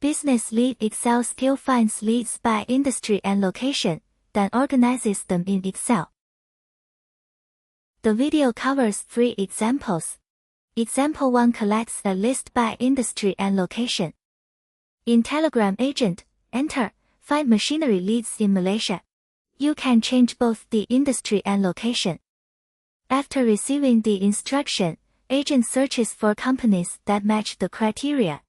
Business Lead Excel skill finds leads by industry and location, then organizes them in Excel. The video covers 3 examples. Example 1 collects a list by industry and location. In Telegram Agent, enter, find machinery leads in Malaysia. You can change both the industry and location. After receiving the instruction, Agent searches for companies that match the criteria.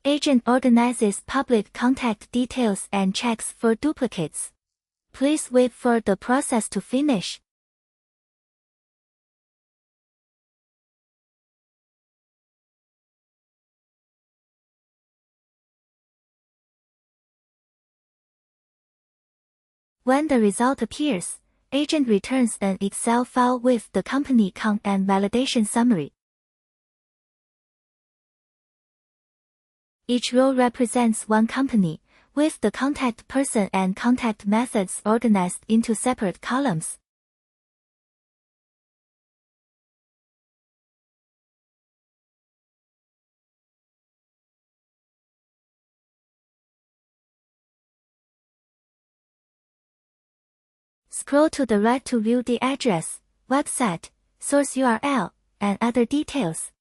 Agent organizes public contact details and checks for duplicates. Please wait for the process to finish. When the result appears, Agent returns an Excel file with the company count and validation summary. Each row represents one company, with the contact person and contact methods organized into separate columns. Scroll to the right to view the address, website, source URL, and other details.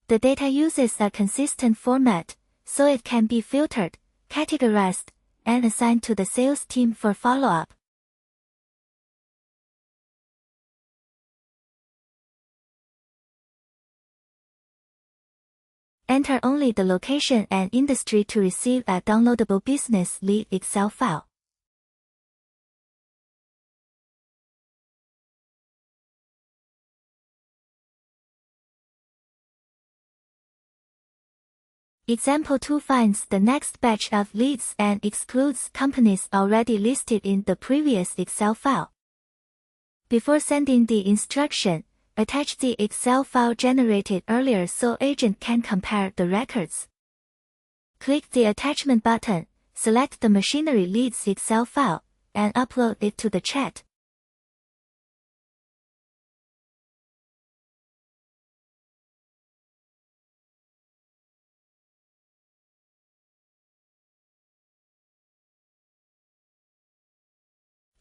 The data uses a consistent format, so it can be filtered, categorized, and assigned to the sales team for follow-up. Enter only the location and industry to receive a downloadable Business Lead Excel file. Example 2 finds the next batch of leads and excludes companies already listed in the previous Excel file. Before sending the instruction, attach the Excel file generated earlier so Agent can compare the records. Click the attachment button, select the machinery leads Excel file, and upload it to the chat.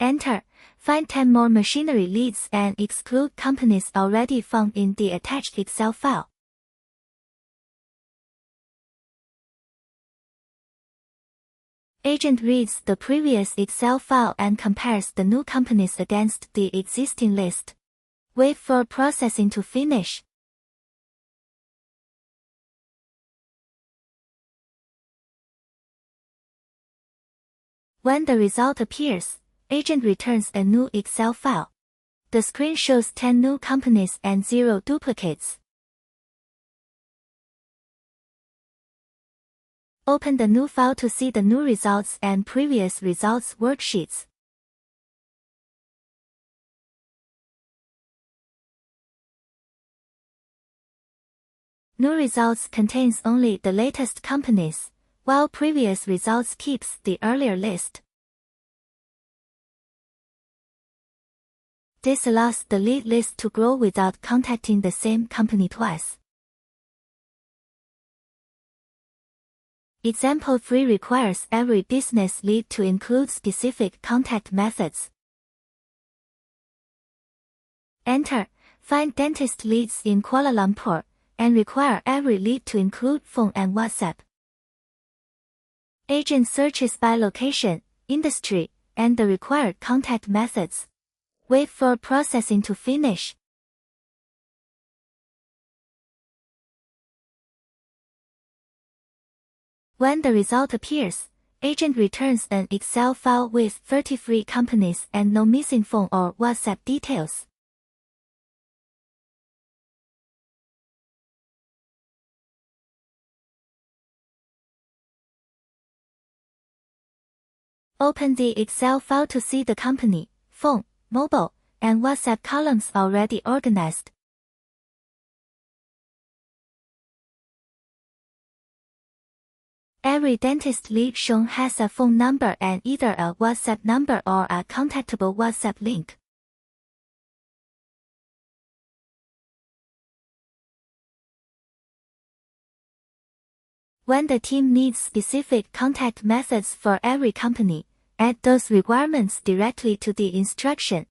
Enter, find 10 more machinery leads and exclude companies already found in the attached Excel file. Agent reads the previous Excel file and compares the new companies against the existing list. Wait for processing to finish. When the result appears, Agent returns a new Excel file. The screen shows 10 new companies and 0 duplicates. Open the new file to see the new results and previous results worksheets. New results contains only the latest companies, while previous results keeps the earlier list. This allows the lead list to grow without contacting the same company twice. Example 3 requires every business lead to include specific contact methods. Enter, find dentist leads in Kuala Lumpur, and require every lead to include phone and WhatsApp. Agent searches by location, industry, and the required contact methods. Wait for processing to finish. When the result appears, Agent returns an Excel file with 33 companies and no missing phone or WhatsApp details. Open the Excel file to see the company, phone, mobile, and WhatsApp columns already organized. Every dentist lead shown has a phone number and either a WhatsApp number or a contactable WhatsApp link. When the team needs specific contact methods for every company, add those requirements directly to the instruction.